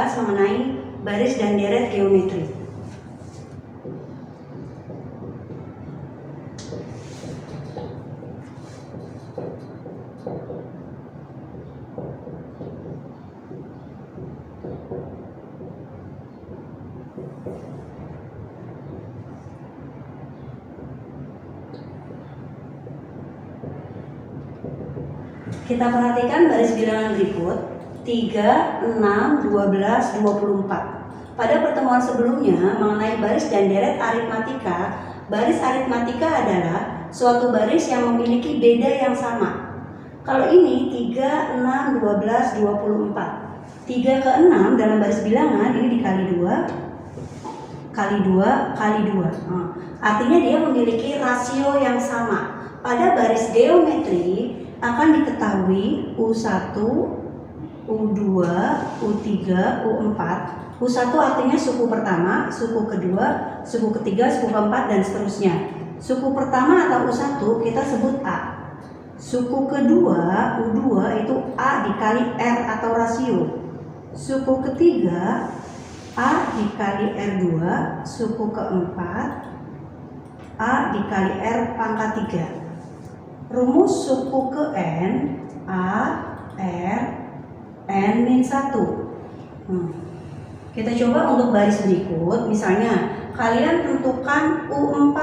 membahas mengenai baris dan deret geometri. Kita perhatikan baris bilangan berikut 3, 6, 12, 24. Pada pertemuan sebelumnya mengenai baris dan deret aritmatika, baris aritmatika adalah suatu baris yang memiliki beda yang sama. Kalau ini 3, 6, 12, 24. 3 ke 6 dalam baris bilangan ini dikali 2, kali 2, kali 2. Artinya dia memiliki rasio yang sama. Pada baris geometri akan diketahui U1, U2, U3, U4. U1 artinya suku pertama, suku kedua, suku ketiga, suku keempat, dan seterusnya. Suku pertama atau U1 kita sebut A. Suku kedua, U2 itu A dikali R atau rasio. Suku ketiga, A dikali R2. Suku keempat, A dikali R pangkat 3. Rumus suku ke N, A, R, N-1. Kita coba untuk baris berikut. Misalnya, kalian tentukan U4.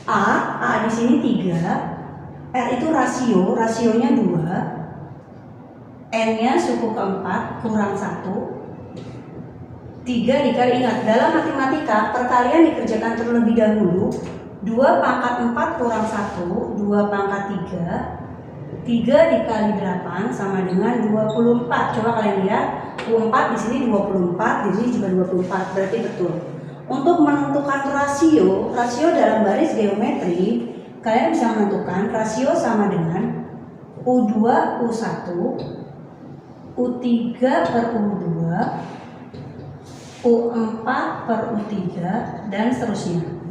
A di sini 3. R itu rasio, rasionya 2. N-nya suku keempat kurang 1. 3 dikali, ingat, dalam matematika perkalian dikerjakan terlebih dahulu. 2 pangkat 4 kurang 1, 2 pangkat 3. 3 dikali 8 sama dengan 24. Coba kalian lihat, U4 di sini 24, di sini juga 24, berarti betul. Untuk menentukan rasio dalam baris geometri, kalian bisa menentukan rasio sama dengan U2 U1, U3 per U2, U4 per U3, dan seterusnya.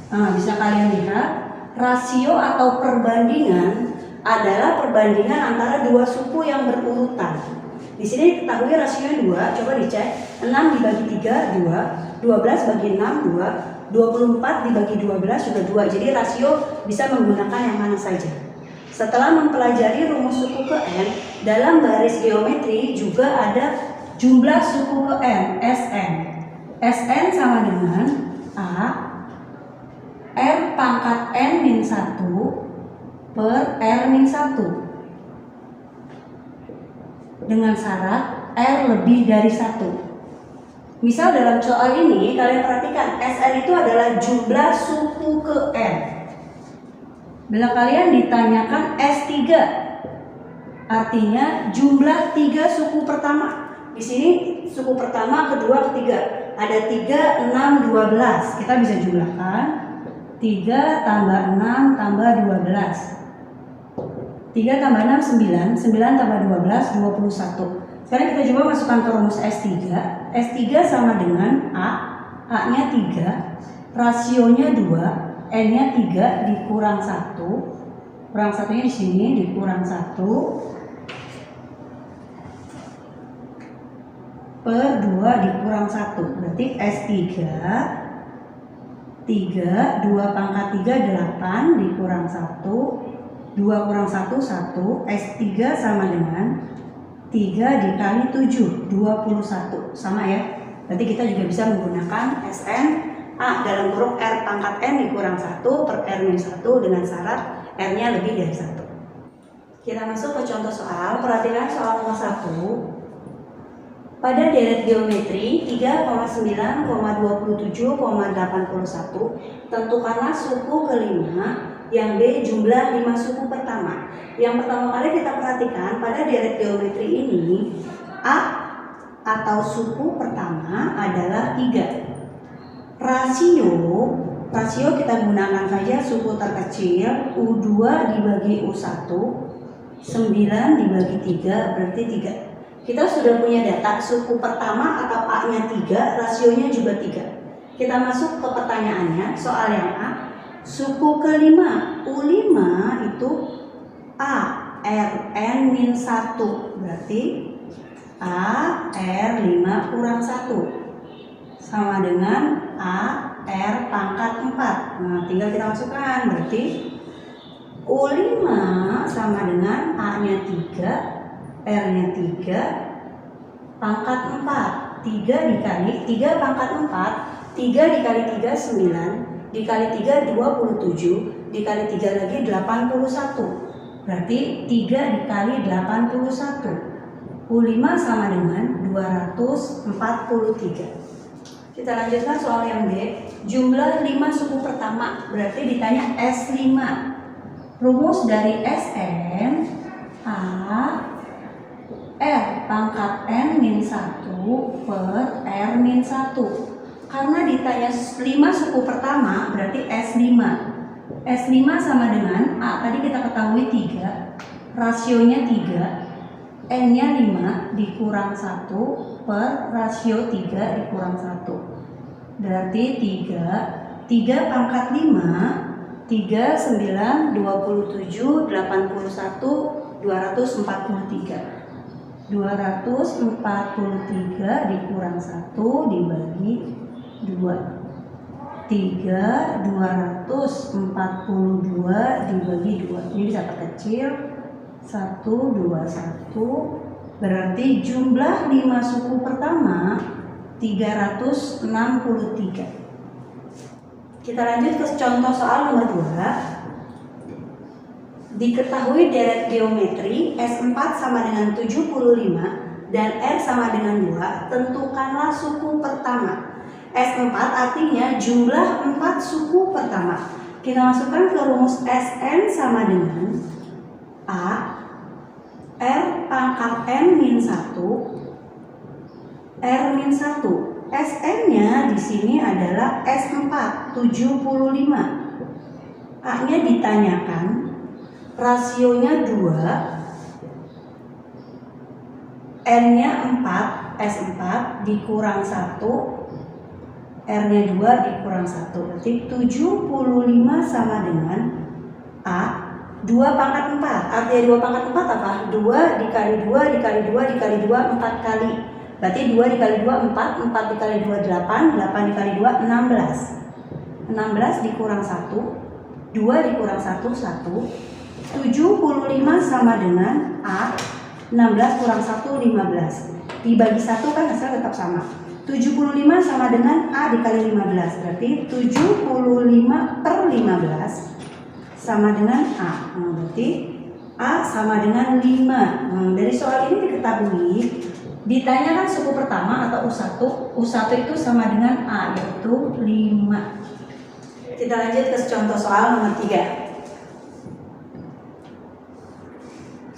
Bisa kalian lihat, rasio atau perbandingan adalah perbandingan antara dua suku yang berurutan. Di sini diketahui rasionya 2, coba dicek. 6 dibagi 3, 2. 12 bagi 6, 2. 24 dibagi 12 juga 2. Jadi rasio bisa menggunakan yang mana saja. Setelah mempelajari rumus suku ke N, dalam baris geometri juga ada jumlah suku ke N, Sn. Sn sama dengan A R pangkat N-1 per R-1 dengan syarat R lebih dari 1. Misal dalam soal ini kalian perhatikan, Sn itu adalah jumlah suku ke N. Bila kalian ditanyakan S3, artinya jumlah 3 suku pertama. Di sini suku pertama, kedua, ketiga. Ada 3, 6, 12. Kita bisa jumlahkan. 3 tambah 6 tambah 12. 3 tambah 6, 9. 9 tambah 12, 21. Sekarang kita coba masukkan ke rumus S3. S3 sama dengan A. A-nya 3. Rasionya 2. N-nya 3 dikurang 1. Kurang 1-nya di sini dikurang 1. Per 2 dikurang 1. Berarti S3 3, 2 pangkat 3, 8, dikurang 1, 2 kurang 1, 1, S3 sama dengan 3 dikali 7, 21, sama ya. Berarti kita juga bisa menggunakan Sn, A dalam kurung R pangkat N dikurang 1 per R-1 dengan syarat R-nya lebih dari 1. Kita masuk ke contoh soal, perhatikan soal nomor 1. Pada deret geometri 3,9,27,81 tentukanlah suku kelima yang B jumlah 5 suku pertama. Yang pertama kali kita perhatikan pada deret geometri ini A atau suku pertama adalah 3. Rasio kita gunakan saja suku terkecil U2 dibagi U1, 9 dibagi 3 berarti 3. Kita sudah punya data suku pertama atau A-nya 3, rasionya juga 3. Kita masuk ke pertanyaannya, soal yang A. Suku kelima, U5 itu A, R, N-1. Berarti A R5 kurang 1 sama dengan A R pangkat 4. Nah, tinggal kita masukkan, berarti U5 sama dengan A-nya 3, R-nya 3, pangkat 4. 3 dikali 3 pangkat 4, 3 dikali 3 9, dikali 3 27, dikali 3 lagi 81. Berarti 3 dikali 81. U5 sama dengan 243. Kita lanjutkan soal yang B. Jumlah 5 suku pertama, berarti ditanya S5. Rumus dari Sn A R pangkat N-1 per R-1. Karena ditanya 5 suku pertama, berarti S5. S5 sama dengan A, tadi kita ketahui 3, rasionya 3, N-nya 5 dikurang 1 per rasio 3 dikurang 1. Berarti 3 pangkat 5, 3, 9, 27, 81, 243. 243 dikurang 1 dibagi 2. 3, 242 dibagi 2. Ini bisa perkecil. 1, 2, 1. Berarti jumlah 5 suku pertama 363. Kita lanjut ke contoh soal nomor 2. Diketahui deret geometri S4 sama dengan 75 dan R sama dengan 2. Tentukanlah suku pertama. S4 artinya jumlah 4 suku pertama. Kita masukkan ke rumus Sn sama dengan A R pangkat N-1 R-1. Sn-nya di sini adalah S4 75. A-nya ditanyakan, rasionya 2, N-nya 4, S4 dikurang 1, R-nya 2 dikurang 1. Berarti 75 sama dengan A 2 pangkat 4. Artinya 2 pangkat 4 apa? 2 dikali 2 dikali 2 dikali 2 4 kali. Berarti 2 dikali 2 4, 4 dikali 2 8, 8 dikali 2 16. 16 dikurang 1, 2 dikurang 1 1. 75 sama dengan A 16 kurang 1 15. Dibagi 1 kan hasilnya tetap sama. 75 sama dengan A dikali 15. Berarti 75 per 15 sama dengan A. Nah, berarti A sama dengan 5. Dari soal ini diketahui ditanyakan suku pertama atau U1. U1 itu sama dengan A, yaitu 5. Kita lanjut ke contoh soal nomor 3.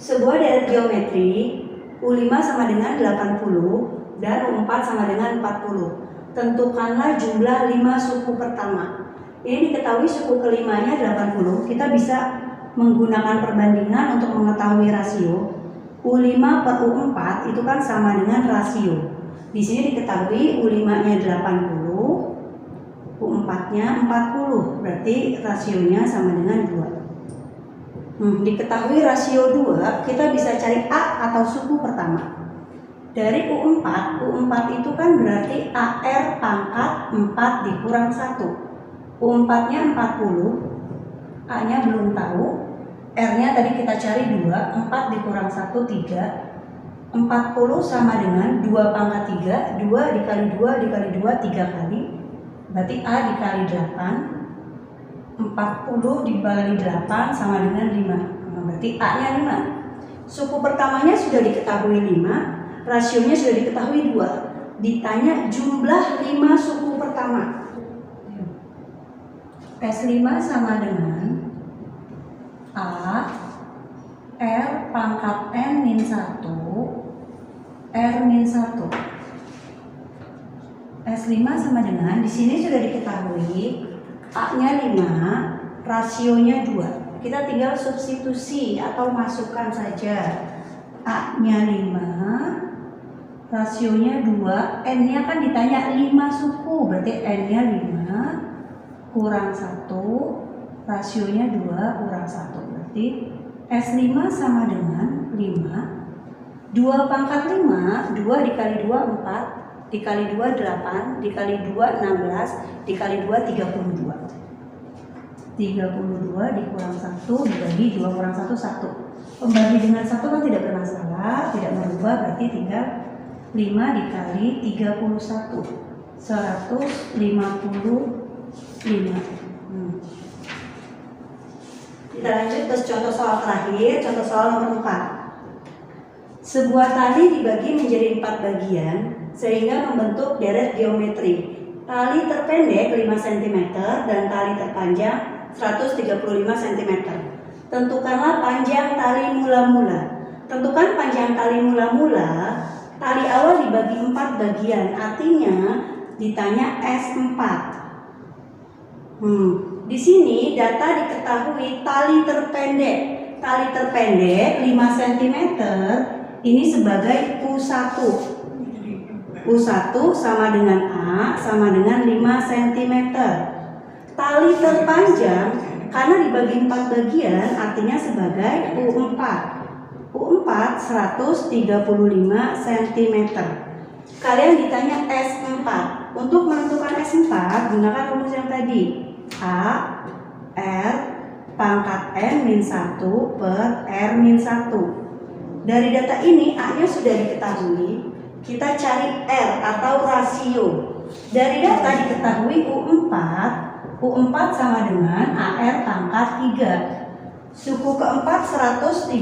Sebuah deret geometri U5 sama dengan 80 dan U4 sama dengan 40. Tentukanlah jumlah 5 suku pertama. Ini diketahui suku kelimanya 80. Kita bisa menggunakan perbandingan untuk mengetahui rasio. U5 per U4 itu kan sama dengan rasio. Di sini diketahui U5-nya 80, U4-nya 40. Berarti rasionya sama dengan 2. Diketahui rasio 2, kita bisa cari A atau suku pertama. Dari U4 itu kan berarti AR pangkat 4 dikurang 1. U4-nya 40, A-nya belum tahu. R-nya tadi kita cari 2, 4 dikurang 1, 3. 40 sama dengan 2 pangkat 3, 2 dikali 2 dikali 2, 3 kali. Berarti A dikali 8, 40 dibagi 8 sama dengan 5. Berarti A-nya 5. Suku pertamanya sudah diketahui 5, rasionya sudah diketahui 2. Ditanya jumlah 5 suku pertama. S5 sama dengan A R pangkat N-1 R-1. S5 sama dengan, di sini sudah diketahui A-nya 5, rasionya 2. Kita tinggal substitusi atau masukkan saja. A-nya 5, rasionya 2, N-nya kan ditanya 5 suku, berarti N-nya 5 kurang 1, rasionya 2 kurang 1. Berarti S5 sama dengan 5 2 pangkat 5, 2 dikali 2 4, dikali 2 8, dikali 2 16, dikali 2 32. 32 dikurang 1 dibagi 2 kurang 1 1. Pembagi dengan 1 kan tidak bermasalah, tidak merubah, berarti tinggal 5 dikali 31, 155. Kita lanjut ke contoh soal terakhir, contoh soal nomor 4. Sebuah tali dibagi menjadi 4 bagian sehingga membentuk deret geometri. Tali terpendek 5 cm dan tali terpanjang 135 cm. Tentukanlah panjang tali mula-mula. Tentukan panjang tali mula-mula. Tali awal dibagi 4 bagian, artinya ditanya S4. Di sini data diketahui tali terpendek. Tali terpendek 5 cm ini sebagai U1. U1 sama dengan A sama dengan 5 cm. Tali terpanjang karena dibagi 4 bagian artinya sebagai U4. U4 135 cm. Kalian ditanya S4. Untuk menentukan S4 gunakan rumus yang tadi. A R pangkat N-1 per R-1. Dari data ini A-nya sudah diketahui. Kita cari R atau rasio. Dari data diketahui U4 sama dengan AR pangkat 3. Suku keempat 135,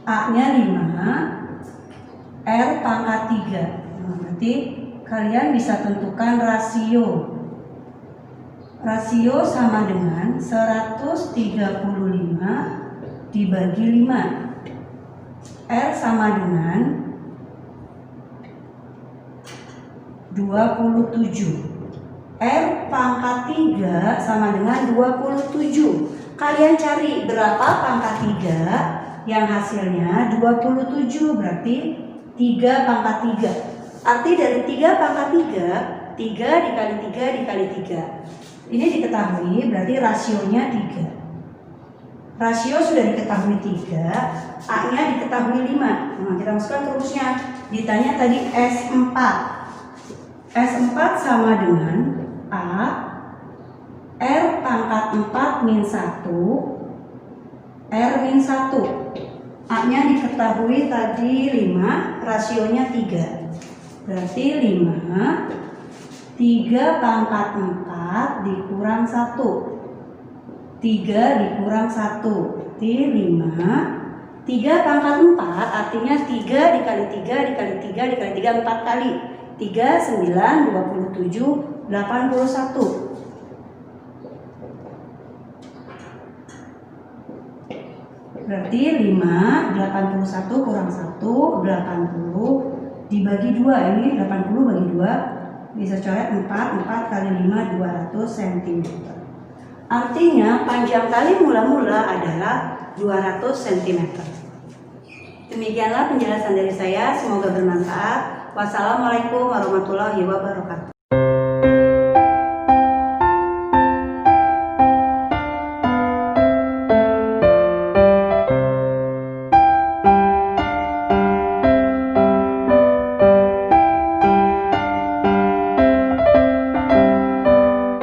A-nya 5, R pangkat 3. Berarti kalian bisa tentukan rasio. Rasio sama dengan 135 dibagi 5. R sama dengan 27. R pangkat 3 sama dengan 27. Kalian cari berapa pangkat 3 yang hasilnya 27, berarti 3 pangkat 3. Arti dari 3 pangkat 3, 3 dikali 3 dikali 3. Ini diketahui, berarti rasionya 3. Rasio sudah diketahui 3, A-nya diketahui 5. Nah, kita masukkan ke rumusnya. Ditanya tadi S4. S4 sama dengan A R pangkat 4 min 1 R min 1. A-nya diketahui tadi 5, rasionya 3. Berarti 5 3 pangkat 4 dikurang 1. 3 dikurang 1 berarti 5. 3 pangkat 4 artinya 3 dikali 3 dikali 3 dikali 3 4 kali. 3, 9, 27, 81. Berarti 5, 81 kurang 1, 80 dibagi 2. Ini 80 bagi 2 bisa coret 4 kali 5, 200 cm. Artinya panjang tali mula-mula adalah 200 cm. Demikianlah penjelasan dari saya, semoga bermanfaat. Wassalamualaikum warahmatullahi wabarakatuh.